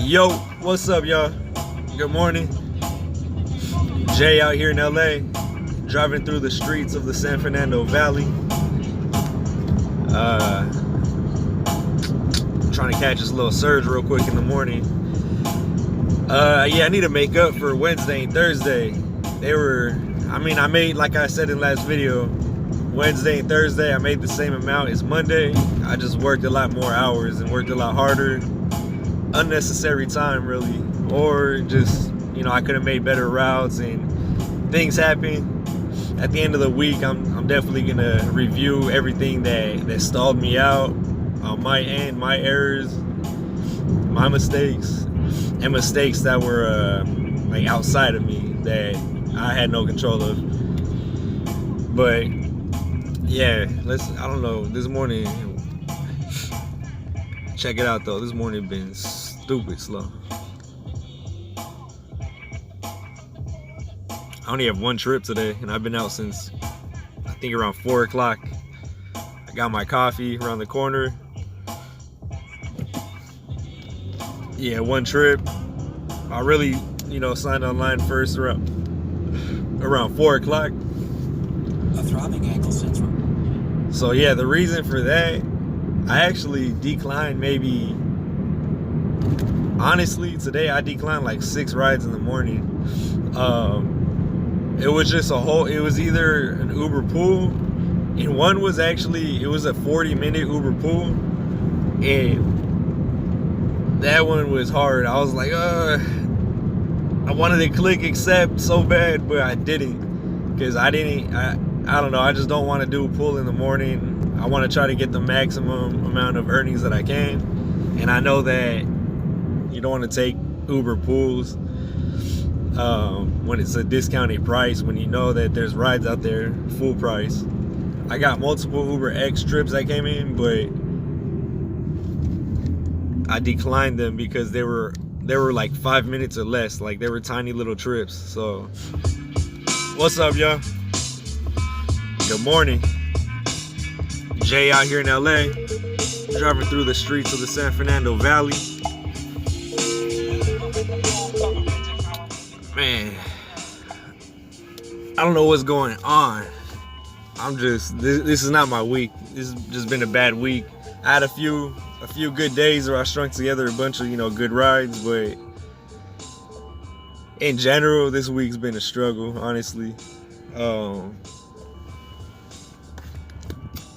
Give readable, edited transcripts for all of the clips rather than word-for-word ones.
Yo, what's up, y'all? Good morning. Jay out here in LA, driving through the streets of the San Fernando Valley. Trying to catch this little surge real quick in the morning. Yeah, I need to make up for Wednesday and Thursday. I made, like I said in last video, Wednesday and Thursday, I made the same amount as Monday. I just worked a lot more hours and worked a lot harder. Unnecessary time, really. Or just, I could have made better routes and things happen. At the end of the week, I'm definitely gonna review everything that stalled me out on my end, my errors, my mistakes, and mistakes that were like outside of me that I had no control of. But yeah, I don't know, this morning, check it out though, this morning been stupid slow. I only have one trip today, and I've been out since I think around 4 o'clock. I got my coffee around the corner. Yeah, one trip. I really, signed online first around 4 o'clock. A throbbing ankle syndrome. So yeah, the reason for that, I actually declined honestly, today I declined like 6 rides in the morning. It was just it was either an Uber pool, and one was actually, it was a 40-minute Uber pool, and that one was hard. I was like, I wanted to click accept so bad, but I didn't, because I don't know, I just don't want to do a pool in the morning. I want to try to get the maximum amount of earnings that I can, and I know that you don't want to take Uber pools when it's a discounted price, when you know that there's rides out there full price. I got multiple Uber X trips that came in, but I declined them because they were like 5 minutes or less. Like, they were tiny little trips. So what's up, y'all? Good morning. Jay out here in LA, driving through the streets of the San Fernando Valley. Man, I don't know what's going on. This is not my week. This has just been a bad week. I had a few good days where I strung together a bunch of, good rides, but in general, this week's been a struggle, honestly.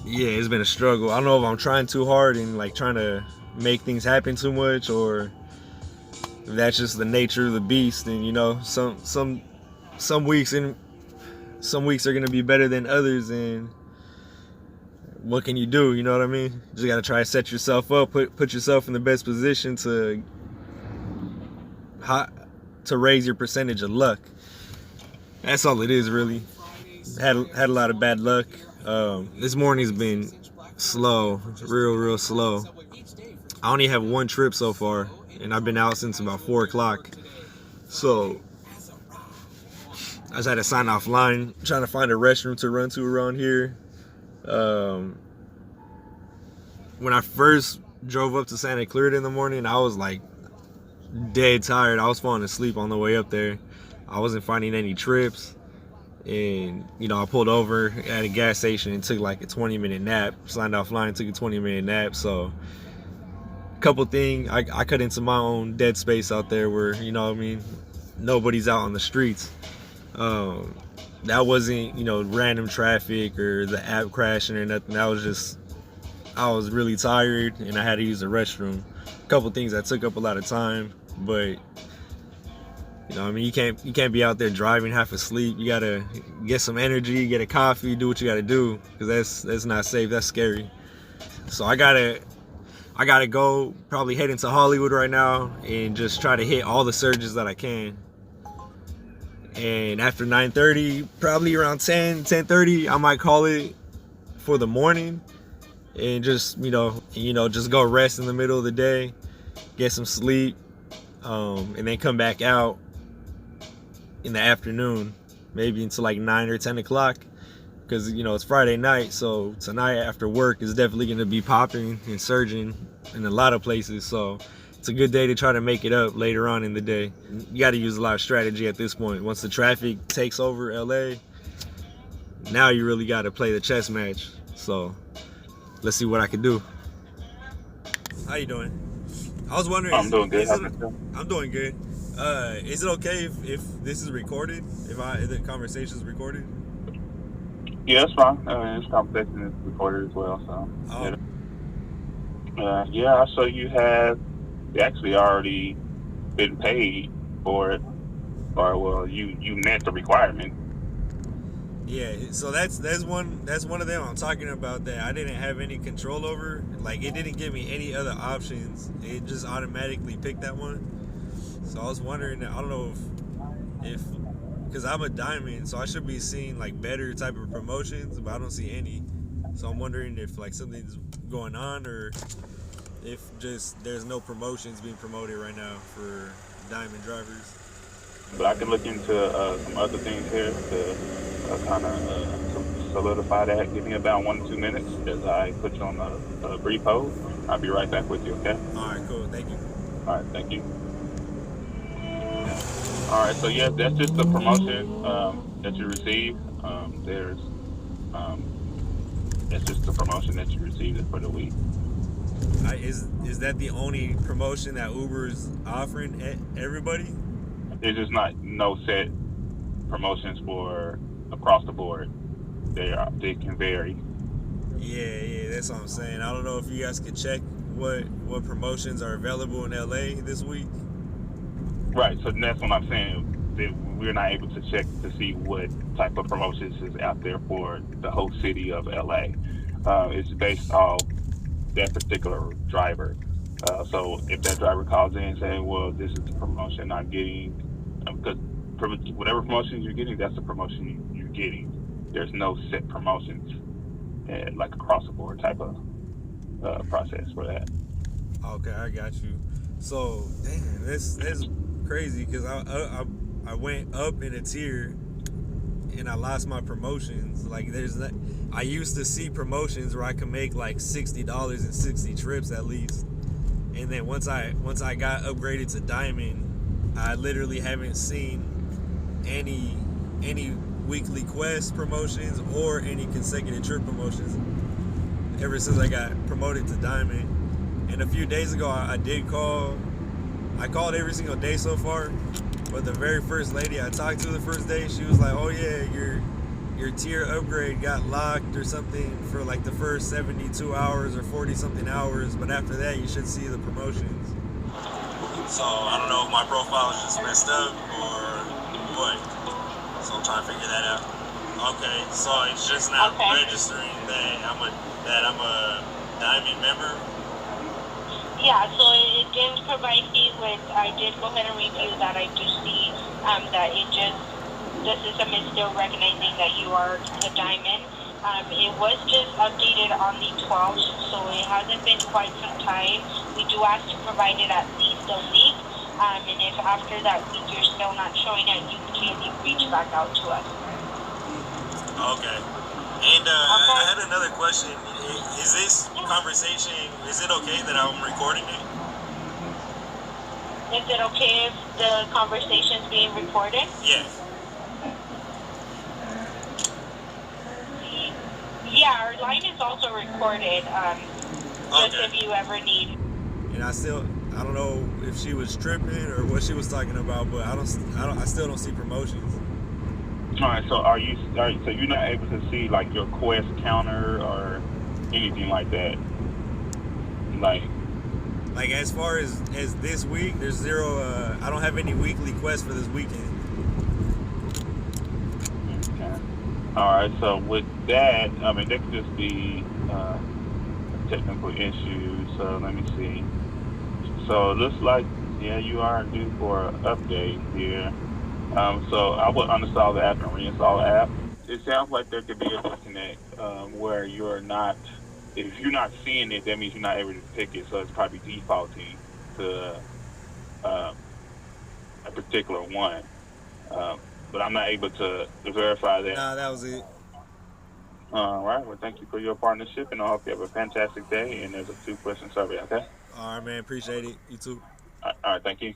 Yeah, it's been a struggle. I don't know if I'm trying too hard and like trying to make things happen too much, or if that's just the nature of the beast. And some weeks are gonna be better than others, and what can you do? You know what I mean? You just gotta try to set yourself up, put yourself in the best position to raise your percentage of luck. That's all it is, really. Had a lot of bad luck. This morning's been slow, real slow. I only have one trip so far, and I've been out since about 4 o'clock. So I just had to sign off line, trying to find a restroom to run to around here. When I first drove up to Santa Clarita in the morning, I was like dead tired. I was falling asleep on the way up there. I wasn't finding any trips. And I pulled over at a gas station and took like a 20-minute nap. Signed offline, took a 20-minute nap. So a couple things, I cut into my own dead space out there where, nobody's out on the streets. That wasn't, random traffic or the app crashing or nothing. That was just, I was really tired and I had to use the restroom. A couple things that took up a lot of time, but you can't be out there driving half asleep. You gotta get some energy, get a coffee, do what you gotta do, because that's not safe. That's scary. So I gotta go, probably head into Hollywood right now and just try to hit all the surges that I can. And after 9:30, probably around 10:30, I might call it for the morning, and just just go rest in the middle of the day, get some sleep, and then come back out in the afternoon, maybe until like 9 or 10 o'clock, because it's Friday night. So tonight after work is definitely going to be popping and surging in a lot of places. So it's a good day to try to make it up later on in the day. You got to use a lot of strategy at this point. Once the traffic takes over LA, now you really got to play the chess match. So let's see what I can do. How you doing? I was wondering. I'm doing good. I'm doing good. Is it okay if this is recorded? If the conversation is recorded? Yeah, it's fine. This conversation is recorded as well. So. Oh. Yeah. So you actually already been paid for it, or well, you met the requirement. Yeah, so that's one of them I'm talking about that I didn't have any control over. Like, it didn't give me any other options. It just automatically picked that one. So I was wondering, I don't know if because I'm a diamond, so I should be seeing like better type of promotions, but I don't see any. So I'm wondering if like something's going on, or if just there's no promotions being promoted right now for diamond drivers. But I can look into some other things here to kind of solidify that. Give me about 1 to 2 minutes as I put you on a brief hold. I'll be right back with you, okay? All right, cool. Thank you. All right, thank you. All right, so yes, that's just the promotion that you received. That's just the promotion that you received for the week. Is that the only promotion that Uber's offering everybody? There's just no set promotions for across the board. They can vary. Yeah, that's what I'm saying. I don't know if you guys could check what promotions are available in LA this week. Right, so that's what I'm saying. That we're not able to check to see what type of promotions is out there for the whole city of LA. It's based off that particular driver. So if that driver calls in saying, well, this is the promotion I'm getting, because whatever promotions you're getting, that's the promotion you're getting. There's no set promotions, like across the board type of process for that. Okay, I got you. So, damn, that's crazy, because I went up in a tier and I lost my promotions. Like, I used to see promotions where I could make like $60 in 60 trips at least. And then once I got upgraded to diamond, I literally haven't seen any weekly quest promotions or any consecutive trip promotions ever since I got promoted to diamond. And a few days ago, I did call. I called every single day so far, but the very first lady I talked to the first day, she was like, "Oh yeah, your tier upgrade got locked or something for like the first 72 hours or 40 something hours, but after that you should see the promotions." So I don't know if my profile is just messed up or what. So I'm trying to figure that out. Okay, so it's just not registering that I'm a diamond member. Yeah, so it didn't provide me with. I did go ahead and review that. I do see that the system is still recognizing that you are a diamond. It was just updated on the 12th, so it hasn't been quite some time. We do ask to provide it at least a week, and if after that week you're still not showing it, you can reach back out to us. Okay. And I had another question. Is this conversation, is it okay that I'm recording it? Is it okay if the conversation's being recorded? Yeah. Yeah, our line is also recorded, just if you ever need. And I don't know if she was tripping or what she was talking about, but I still don't see promotions. All right, so so you're not able to see like your quest counter or anything like that? Like as far as this week, there's zero. I don't have any weekly quests for this weekend. Okay. All right. So with that, I mean, that could just be technical issues. So let me see. So it looks like you are due for an update here. So I would uninstall the app and reinstall the app. It sounds like there could be a disconnect where you're not. If you're not seeing it, that means you're not able to pick it. So it's probably defaulting to a particular one. But I'm not able to verify that. Nah, that was it. All right. Well, thank you for your partnership, and I hope you have a fantastic day. And there's a 2-question survey, okay? All right, man. Appreciate it. You too. All right, thank you.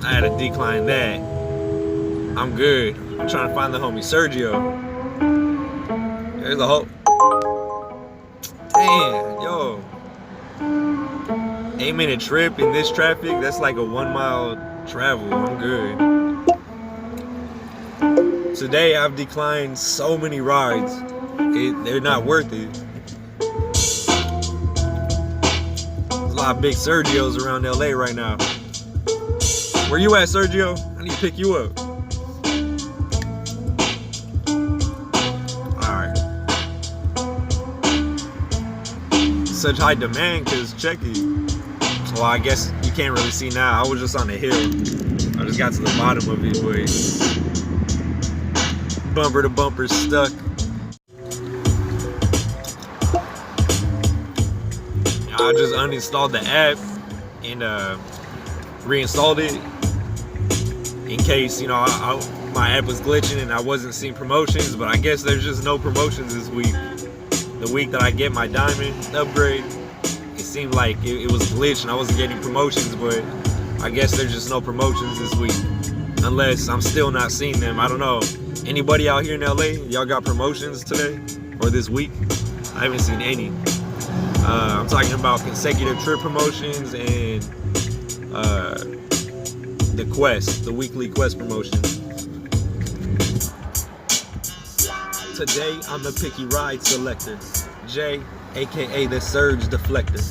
I had to decline that. I'm good. I'm trying to find the homie Sergio. There's a whole. Damn, yo. 8-minute trip in this traffic. That's like a 1 mile travel. I'm good. Today I've declined so many rides. They're not worth it. There's a lot of big Sergios around LA right now. Where you at, Sergio? I need to pick you up. Alright. Such high demand because check it. Well, I guess you can't really see now. I was just on the hill. I just got to the bottom of it, but bumper to bumper stuck. I just uninstalled the app and reinstalled it in case, you know, my app was glitching and I wasn't seeing promotions, but I guess there's just no promotions this week. The week that I get my diamond upgrade, it seemed like it was glitched and I wasn't getting promotions, but I guess there's just no promotions this week. Unless I'm still not seeing them. I don't know. Anybody out here in LA, y'all got promotions today or this week? I haven't seen any. I'm talking about consecutive trip promotions and the quest, the weekly quest promotion. Today I'm the picky ride selector, Jay, aka the surge deflector.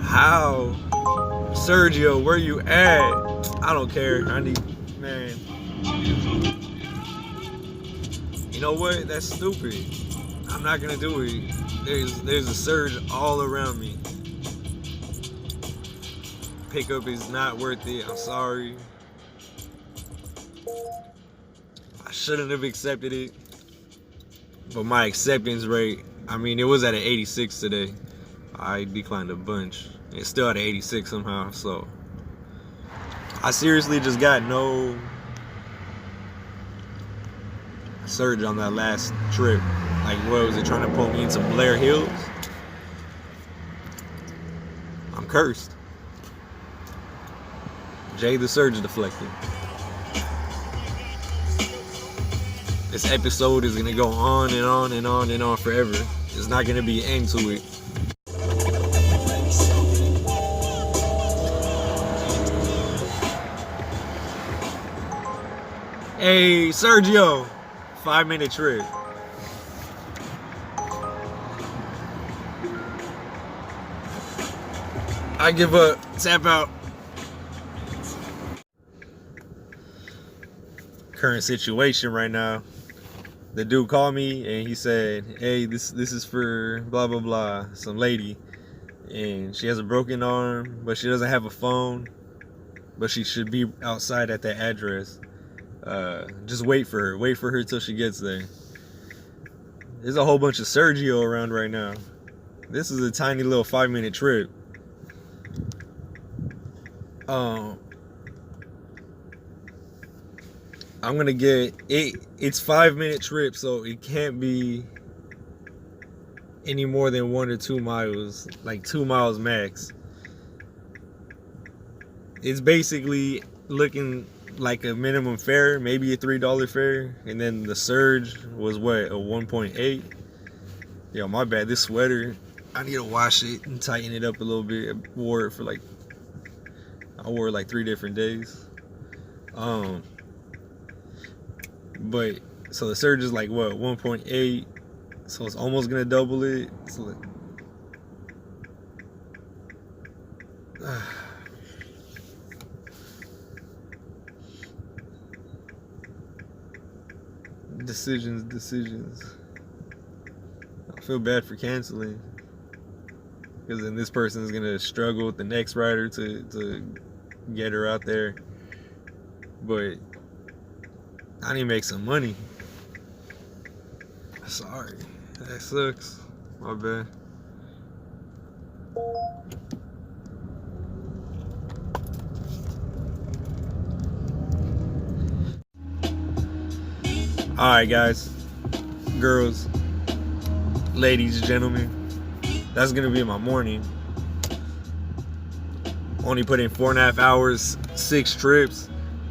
How? Sergio, where you at? I don't care. I need, man. You know what? That's stupid. I'm not gonna do it. There's a surge all around me. Pickup is not worth it. I'm sorry. I shouldn't have accepted it. But my acceptance rate, I mean, it was at an 86 today. I declined a bunch. It's still at an 86 somehow, so I seriously just got no surge on that last trip. Like, what was it, trying to pull me into Blair Hills? I'm cursed. Jay the surge deflector. This episode is gonna go on and on and on and on forever. There's not gonna be an end to it. Hey, Sergio, 5-minute trip. I give up, tap out. Current situation right now. The dude called me and he said, hey, this is for blah, blah, blah, some lady. And she has a broken arm, but she doesn't have a phone. But she should be outside at that address. Just wait for her till she gets there. There's a whole bunch of Sergio around right now. This is a tiny little 5-minute trip. I'm gonna get it. It's 5-minute trip, so it can't be any more than 1 or 2 miles, like 2 miles max. It's basically looking like a minimum fare, maybe a $3 fare, and then the surge was what, a 1.8. Yo, my bad. This sweater, I need to wash it and tighten it up a little bit. I wore it like 3 different days. But so the surge is like what, 1.8, so it's almost gonna double it. So like, Decisions. I feel bad for canceling, because then this person is gonna struggle with the next rider to get her out there. But I need to make some money. Sorry, that sucks. My bad. Alright guys, girls, ladies, gentlemen, that's gonna be my morning. Only put in 4.5 hours, 6 trips.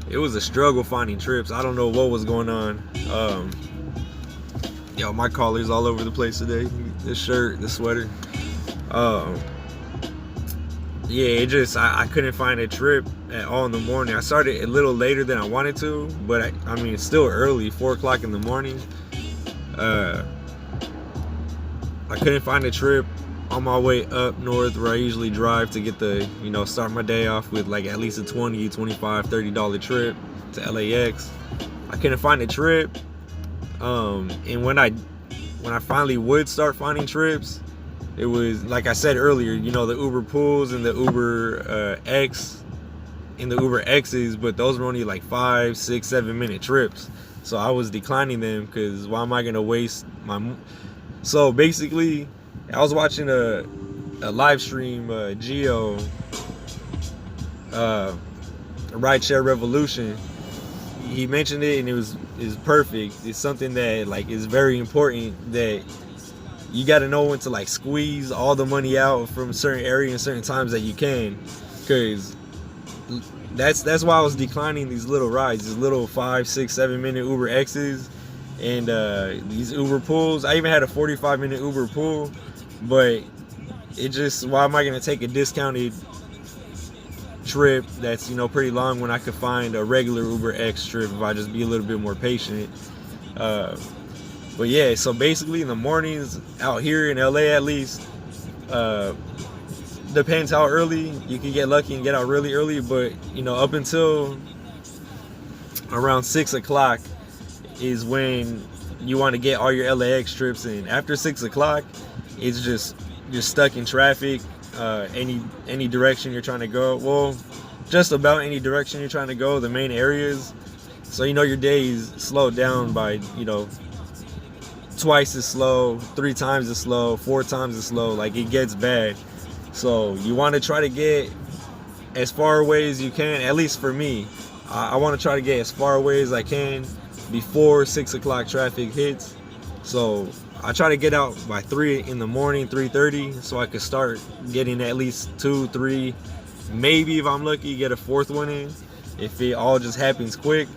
It was a struggle finding trips. I don't know what was going on. Yo, my collar's all over the place today. This shirt, this sweater. Yeah, it just, I couldn't find a trip at all in the morning. I started a little later than I wanted to, but I mean, it's still early, 4 o'clock in the morning. I couldn't find a trip on my way up north where I usually drive to get the, start my day off with like at least a $20, $25, $30 trip to LAX. I couldn't find a trip. And when I finally would start finding trips, it was, like I said earlier, the Uber pools and the Uber X and the Uber X's, but those were only like 5, 6, 7 minute trips. So I was declining them because why am I going to waste my... So basically, I was watching a live stream, Geo, Rideshare Revolution. He mentioned it and it's perfect. It's something that like is very important, that you got to know when to like squeeze all the money out from certain areas and certain times that you can, because that's why I was declining these little rides, these little 5, 6, 7 minute Uber X's and these Uber pools. I even had a 45-minute Uber pool, but it just, why am I going to take a discounted trip that's pretty long when I could find a regular Uber X trip if I just be a little bit more patient. But yeah, so basically in the mornings out here in LA, at least, depends how early you can get lucky and get out really early, but up until around 6 o'clock is when you want to get all your LAX trips in. After 6 o'clock, it's just, you're stuck in traffic. Any direction you're trying to go, well, just about any direction you're trying to go, the main areas. So your day is slowed down by twice as slow, 3 times as slow, 4 times as slow. Like, it gets bad. So you want to try to get as far away as you can. At least for me, I want to try to get as far away as I can before 6 o'clock traffic hits. So I try to get out by 3 in the morning, 3:30, so I could start getting at least 2, 3, maybe if I'm lucky, get a 4th one in, if it all just happens quick.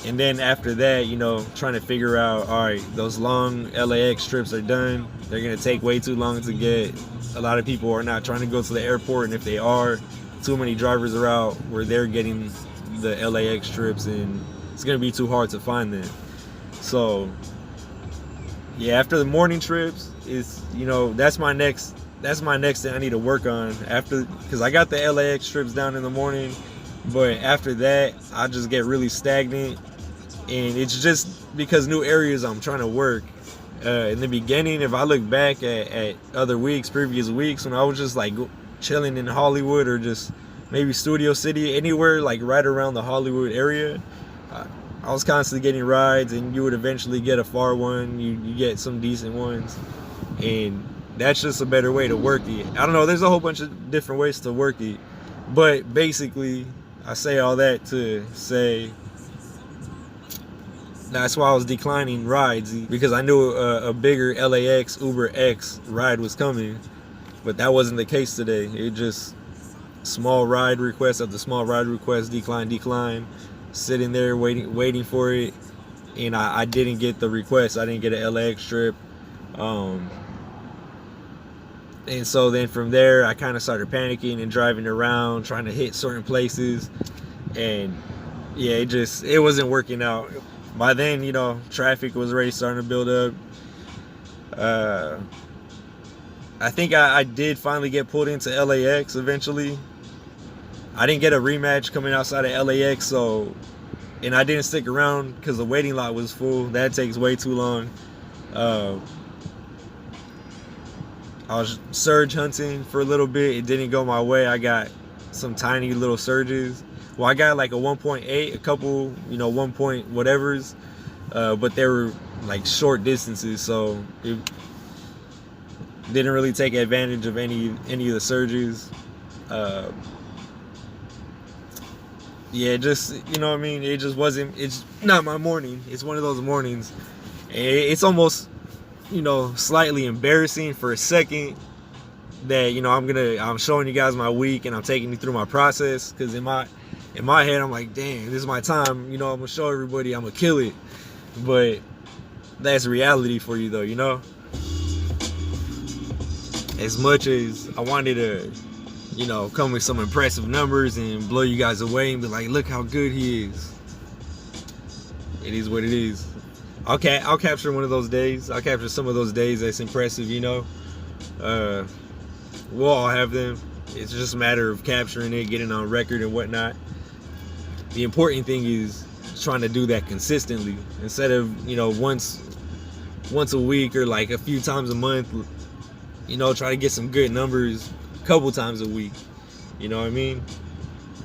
And then after that, trying to figure out, all right, those long LAX trips are done. They're going to take way too long to get. A lot of people are not trying to go to the airport, and if they are, too many drivers are out where they're getting the LAX trips, and it's going to be too hard to find them. So yeah, after the morning trips is, that's my next thing I need to work on after, because I got the LAX trips down in the morning, but after that I just get really stagnant, and it's just because new areas I'm trying to work. In the beginning, if I look back at other weeks, previous weeks, when I was just like chilling in Hollywood or just maybe Studio City, anywhere like right around the Hollywood area, I was constantly getting rides, and you would eventually get a far one. You get some decent ones, and that's just a better way to work it. I don't know, there's a whole bunch of different ways to work it, but basically I say all that to say that's why I was declining rides, because I knew a bigger LAX Uber X ride was coming, but that wasn't the case today. It just small ride request after small ride request, decline, sitting there waiting for it, and I didn't get the request. I didn't get an LAX trip, and so then from there I kind of started panicking and driving around trying to hit certain places, and yeah, it wasn't working out. By then, traffic was already starting to build up. I think I did finally get pulled into LAX eventually. I didn't get a rematch coming outside of LAX, so and I didn't stick around because the waiting lot was full. That takes way too long. I was surge hunting for a little bit. It didn't go my way. I got some tiny little surges. Well, I got like a 1.8, a couple, 1 point whatevers, but they were like short distances, so it didn't really take advantage of any of the surges. Yeah, just, it just wasn't, it's not my morning. It's one of those mornings. It's almost, slightly embarrassing for a second that, I'm showing you guys my week and I'm taking you through my process, because in my head, I'm like, dang, this is my time. I'm going to show everybody I'm going to kill it. But that's reality for you, though, As much as I wanted to, come with some impressive numbers and blow you guys away and be like, look how good he is. It is what it is. I'll capture one of those days. I'll capture some of those days that's impressive, We'll all have them. It's just a matter of capturing it, getting on record and whatnot. The important thing is trying to do that consistently instead of, once a week or like a few times a month. Try to get some good numbers a couple times a week. You know what I mean?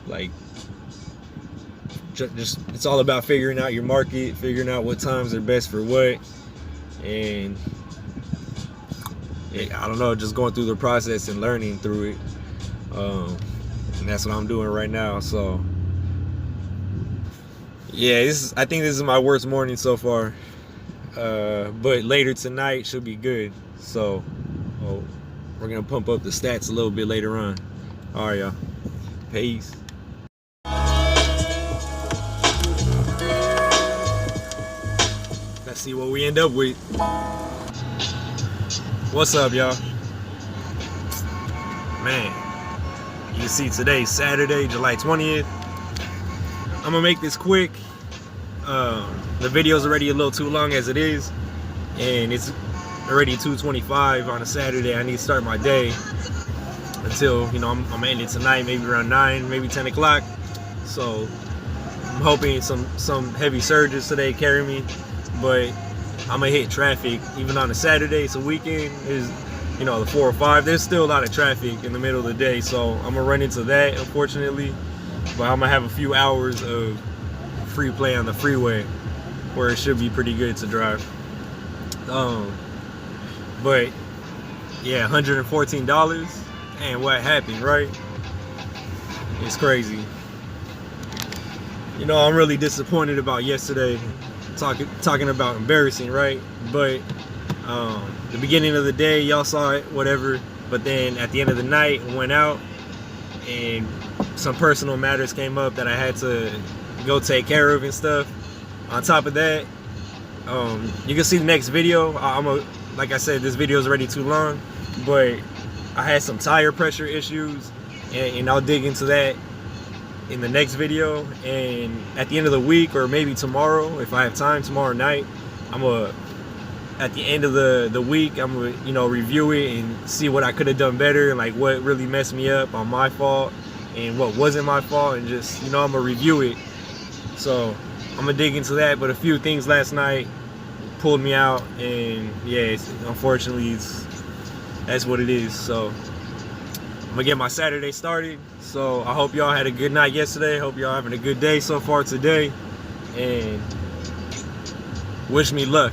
Like, just it's all about figuring out your market, figuring out what times are best for what, and I don't know, just going through the process and learning through it. And that's what I'm doing right now. So yeah, I think this is my worst morning so far. But later tonight should be good. So we're gonna pump up the stats a little bit later on. All right, y'all. Peace. Let's see what we end up with. What's up, y'all? Man, you see today's Saturday, July 20th. I'm gonna make this quick. The video's already a little too long as it is, and it's already 2:25 on a Saturday. I need to start my day until, I'm ending tonight, maybe around 9, maybe 10 o'clock. So I'm hoping some heavy surges today carry me, but I'm gonna hit traffic even on a Saturday. It's a weekend, is the 405. There's still a lot of traffic in the middle of the day, so I'm gonna run into that, unfortunately. But I'm gonna have a few hours of free play on the freeway where it should be pretty good to drive. But yeah, $114. And what happened, right? It's crazy. I'm really disappointed about yesterday. Talking about embarrassing, right? But the beginning of the day, y'all saw it, whatever. But then at the end of the night, went out and some personal matters came up that I had to go take care of and stuff. On top of that, you can see the next video. Like I said, this video is already too long, but I had some tire pressure issues, and I'll dig into that in the next video. And at the end of the week, or maybe tomorrow, if I have time, tomorrow night, at the end of the week, I'm gonna review it and see what I could have done better, and like what really messed me up on my fault and what wasn't my fault, and just I'm gonna review it. So I'm gonna dig into that. But a few things last night pulled me out, and yeah, unfortunately that's what it is. So I'm gonna get my Saturday started. So I hope y'all had a good night yesterday. Hope y'all having a good day so far today, and wish me luck.